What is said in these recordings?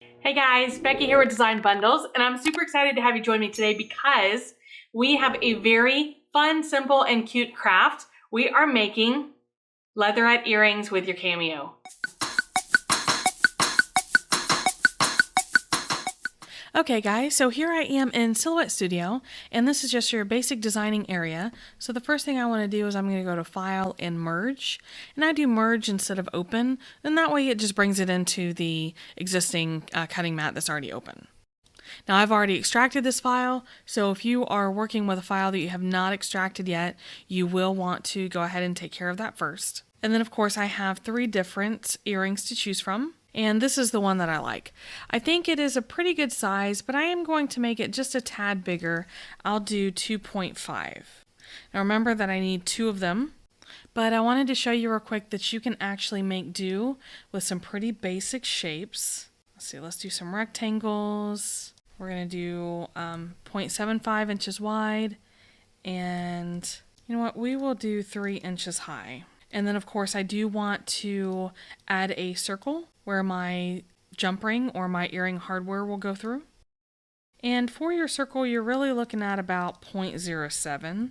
Hey guys, Becky here with Design Bundles, and I'm super excited to have you join me today because we have a very fun, simple, and cute craft. We are making leatherette earrings with your Cameo. Okay guys, so here I am in Silhouette Studio, and this is just your basic designing area. So the first thing I want to do is I'm going to go to File and Merge, and I do Merge instead of Open, and that way it just brings it into the existing cutting mat that's already open. Now I've already extracted this file, so if you are working with a file that you have not extracted yet, you will want to go ahead and take care of that first. And then of course I have 3 different earrings to choose from. And this is the one that I like. I think it is a pretty good size, but I am going to make it just a tad bigger. I'll do 2.5. Now remember that I need 2 of them, but I wanted to show you real quick that you can actually make do with some pretty basic shapes. Let's see, let's do some rectangles. We're going to do 0.75 inches wide, and you know what, we will do 3 inches high. And then of course I do want to add a circle where my jump ring or my earring hardware will go through. And for your circle, you're really looking at about 0.07.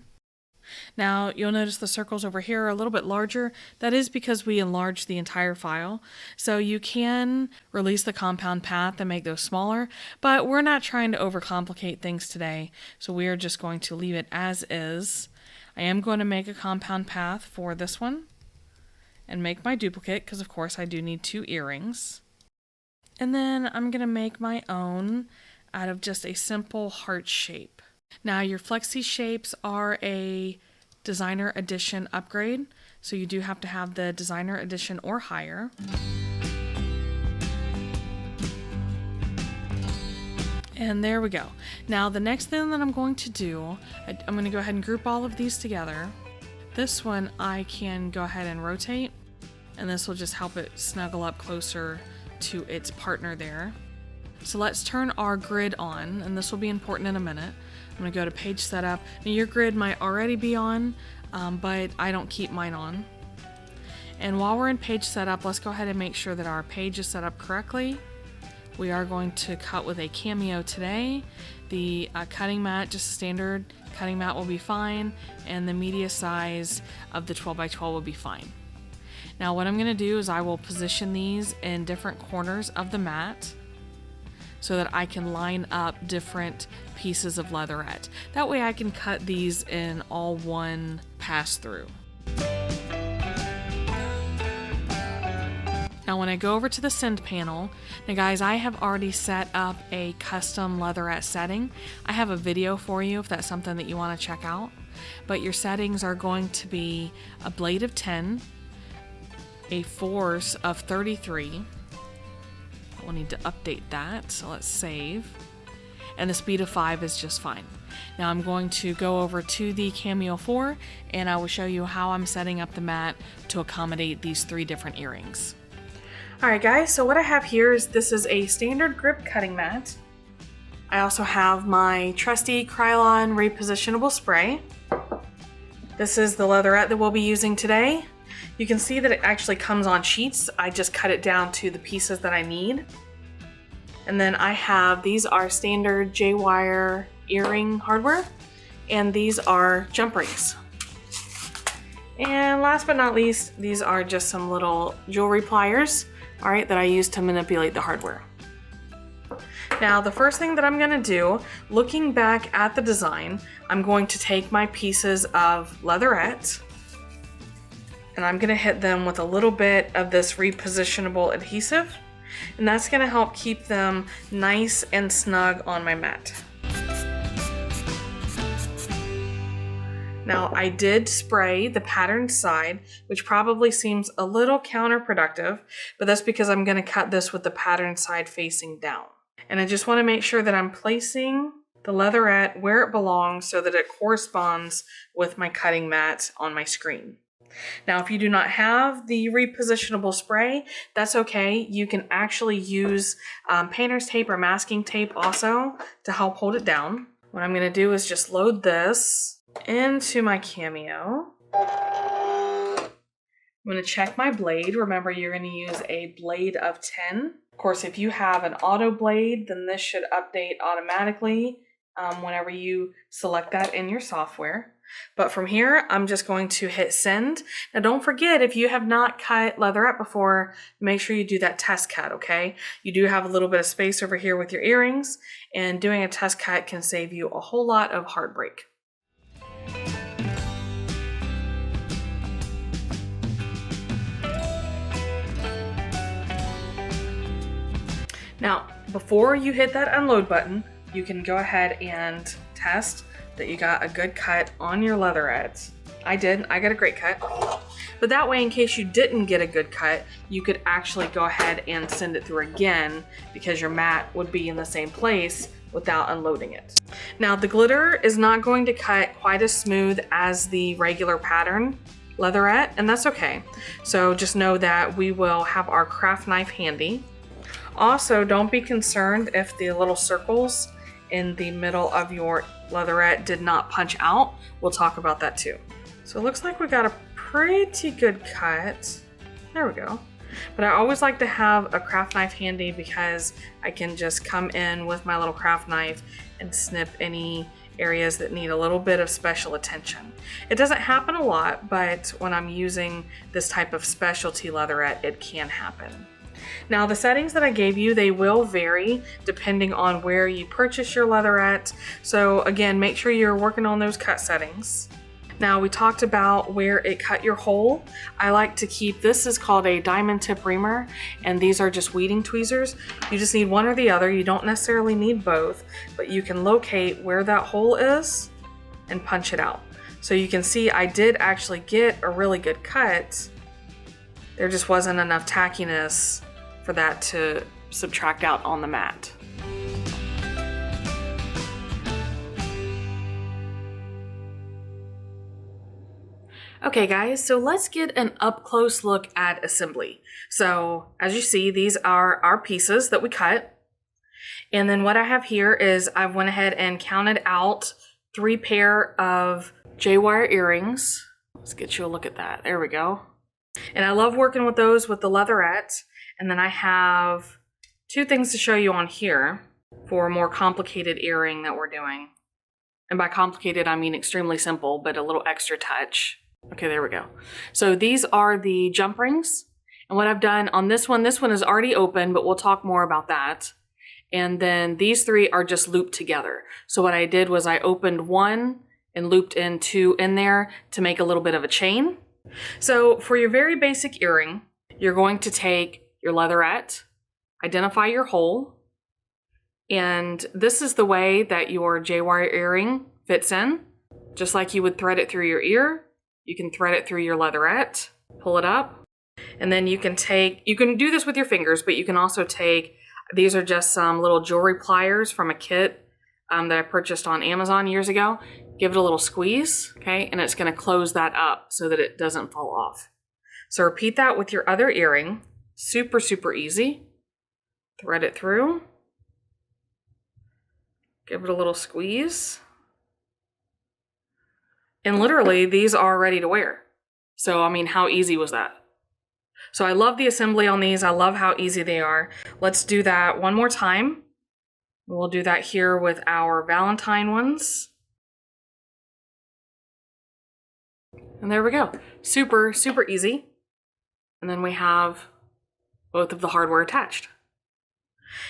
Now you'll notice the circles over here are a little bit larger. That is because we enlarged the entire file. So you can release the compound path and make those smaller, but we're not trying to overcomplicate things today. So we are just going to leave it as is. I am going to make a compound path for this one and make my duplicate because of course I do need 2 earrings. And then I'm going to make my own out of just a simple heart shape. Now your flexi shapes are a designer edition upgrade, so you do have to have the designer edition or higher. And there we go. Now the next thing that I'm going to do, I'm going to go ahead and group all of these together. This one I can go ahead and rotate, and this will just help it snuggle up closer to its partner there. So let's turn our grid on, and this will be important in a minute. I'm going to go to page setup. Now your grid might already be on, but I don't keep mine on. And while we're in page setup, let's go ahead and make sure that our page is set up correctly. We are going to cut with a Cameo today. The cutting mat, just a standard cutting mat, will be fine, and the media size of the 12x12 will be fine. Now what I'm going to do is I will position these in different corners of the mat so that I can line up different pieces of leatherette. That way I can cut these in all one pass through. Now when I go over to the send panel, now guys, I have already set up a custom leatherette setting. I have a video for you if that's something that you want to check out. But your settings are going to be a blade of 10, a force of 33. We'll need to update that, so let's save. And the speed of 5 is just fine. Now I'm going to go over to the Cameo 4 and I will show you how I'm setting up the mat to accommodate these 3 different earrings. Alright guys, so what I have here is this is a standard grip cutting mat. I also have my trusty Krylon repositionable spray. This is the leatherette that we'll be using today. You can see that it actually comes on sheets. I just cut it down to the pieces that I need. And then I have, these are standard J-wire earring hardware, and these are jump rings. And last but not least, these are just some little jewelry pliers, all right, that I use to manipulate the hardware. Now, the first thing that I'm gonna do, looking back at the design, I'm going to take my pieces of leatherette, and I'm gonna hit them with a little bit of this repositionable adhesive, and that's gonna help keep them nice and snug on my mat. Now I did spray the patterned side, which probably seems a little counterproductive, but that's because I'm gonna cut this with the patterned side facing down. And I just wanna make sure that I'm placing the leatherette where it belongs so that it corresponds with my cutting mat on my screen. Now, if you do not have the repositionable spray, that's okay. You can actually use painter's tape or masking tape also to help hold it down. What I'm gonna do is just load this into my Cameo. I'm gonna check my blade. Remember, you're gonna use a blade of 10. Of course, if you have an auto blade, then this should update automatically whenever you select that in your software. But from here, I'm just going to hit send. Now don't forget, if you have not cut leatherette before, make sure you do that test cut, okay? You do have a little bit of space over here with your earrings, and doing a test cut can save you a whole lot of heartbreak. Now, before you hit that unload button, you can go ahead and test that you got a good cut on your leatherettes. I did, I got a great cut. But that way, in case you didn't get a good cut, you could actually go ahead and send it through again because your mat would be in the same place without unloading it. Now, the glitter is not going to cut quite as smooth as the regular pattern leatherette, and that's okay. So just know that we will have our craft knife handy. Also, don't be concerned if the little circles in the middle of your leatherette did not punch out. We'll talk about that too. So it looks like we got a pretty good cut. There we go. But I always like to have a craft knife handy because I can just come in with my little craft knife and snip any areas that need a little bit of special attention. It doesn't happen a lot, but when I'm using this type of specialty leatherette, it can happen. Now, the settings that I gave you, they will vary depending on where you purchase your leatherette. So again, make sure you're working on those cut settings. Now, we talked about where it cut your hole. I like to keep, this is called a diamond tip reamer, and these are just weeding tweezers. You just need one or the other. You don't necessarily need both, but you can locate where that hole is and punch it out. So you can see I did actually get a really good cut. There just wasn't enough tackiness for that to subtract out on the mat. Okay guys, so let's get an up close look at assembly. So as you see, these are our pieces that we cut. And then what I have here is I went ahead and counted out 3 pair of J-wire earrings. Let's get you a look at that. There we go. And I love working with those with the leatherette. And then I have 2 things to show you on here for a more complicated earring that we're doing. And by complicated, I mean extremely simple, but a little extra touch. Okay, there we go. So these are the jump rings. And what I've done on this one is already open, but we'll talk more about that. And then these 3 are just looped together. So what I did was I opened one and looped in 2 in there to make a little bit of a chain. So for your very basic earring, you're going to take your leatherette, identify your hole, and this is the way that your J-wire earring fits in. Just like you would thread it through your ear, you can thread it through your leatherette, pull it up, and then you can do this with your fingers, but you can also take, these are just some little jewelry pliers from a kit that I purchased on Amazon years ago. Give it a little squeeze, okay, and it's gonna close that up so that it doesn't fall off. So repeat that with your other earring. Super, super easy. Thread it through. Give it a little squeeze. And literally, these are ready to wear. So, I mean, how easy was that? So I love the assembly on these. I love how easy they are. Let's do that one more time. We'll do that here with our Valentine ones. And there we go. Super, super easy. And then we have both of the hardware attached.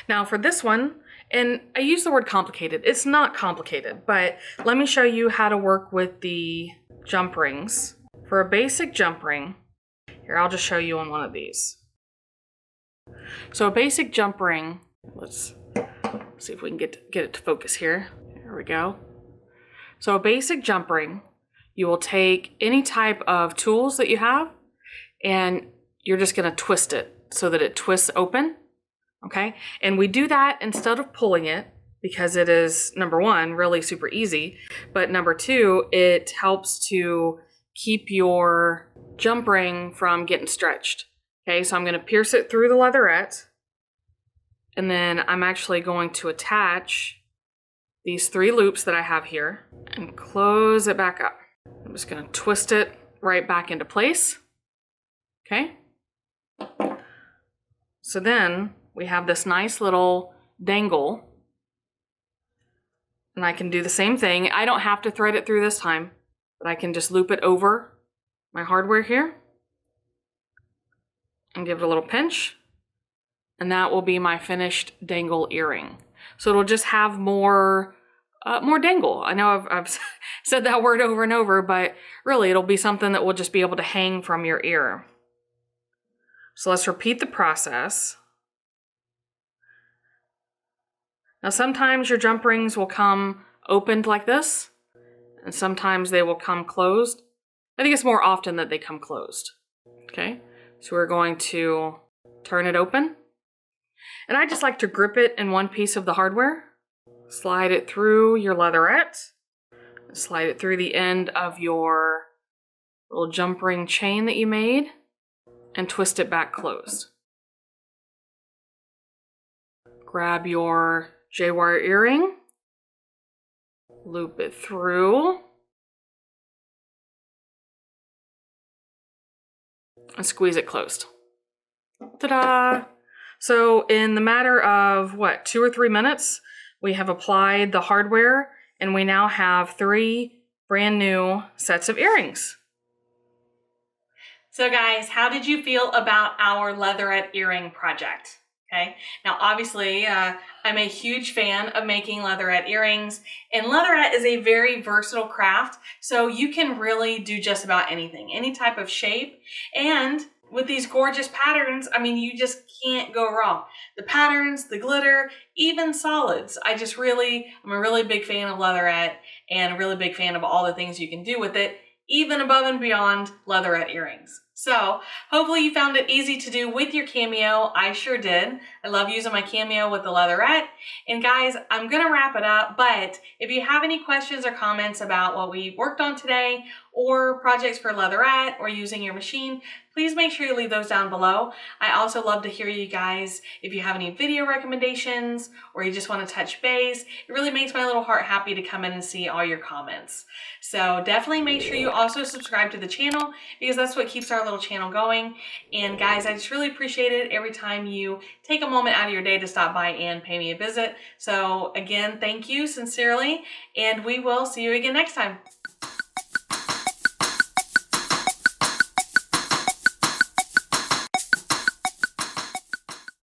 Now for this one, and I use the word complicated. It's not complicated, but let me show you how to work with the jump rings. For a basic jump ring, here, I'll just show you on one of these. So a basic jump ring, let's see if we can get it to focus here. There we go. So a basic jump ring, you will take any type of tools that you have and you're just gonna twist it so that it twists open, okay? And we do that instead of pulling it because it is, number one, really super easy, but number 2, it helps to keep your jump ring from getting stretched. Okay, so I'm gonna pierce it through the leatherette, and then I'm actually going to attach these 3 loops that I have here and close it back up. I'm just gonna twist it right back into place, okay? So then we have this nice little dangle. And I can do the same thing. I don't have to thread it through this time, but I can just loop it over my hardware here and give it a little pinch. And that will be my finished dangle earring. So it'll just have more dangle. I know I've said that word over and over, but really it'll be something that will just be able to hang from your ear. So let's repeat the process. Now sometimes your jump rings will come opened like this, and sometimes they will come closed. I think it's more often that they come closed. Okay, so we're going to turn it open. And I just like to grip it in one piece of the hardware. Slide it through your leatherette. Slide it through the end of your little jump ring chain that you made and twist it back closed. Grab your J-wire earring, loop it through, and squeeze it closed. Ta-da! So in the matter of, 2 or 3 minutes, we have applied the hardware and we now have 3 brand new sets of earrings. So guys, how did you feel about our leatherette earring project? Okay, now obviously I'm a huge fan of making leatherette earrings, and leatherette is a very versatile craft, so you can really do just about anything, any type of shape. And with these gorgeous patterns, I mean, you just can't go wrong. The patterns, the glitter, even solids. I'm a really big fan of leatherette and a really big fan of all the things you can do with it, even above and beyond leatherette earrings. So hopefully you found it easy to do with your Cameo. I sure did. I love using my Cameo with the leatherette. And guys, I'm gonna wrap it up, but if you have any questions or comments about what we worked on today or projects for leatherette or using your machine, please make sure you leave those down below. I also love to hear you guys if you have any video recommendations or you just want to touch base. It really makes my little heart happy to come in and see all your comments. So definitely make sure you also subscribe to the channel because that's what keeps our little channel going. And guys, I just really appreciate it every time you take a moment out of your day to stop by and pay me a visit. So again, thank you sincerely, and we will see you again next time.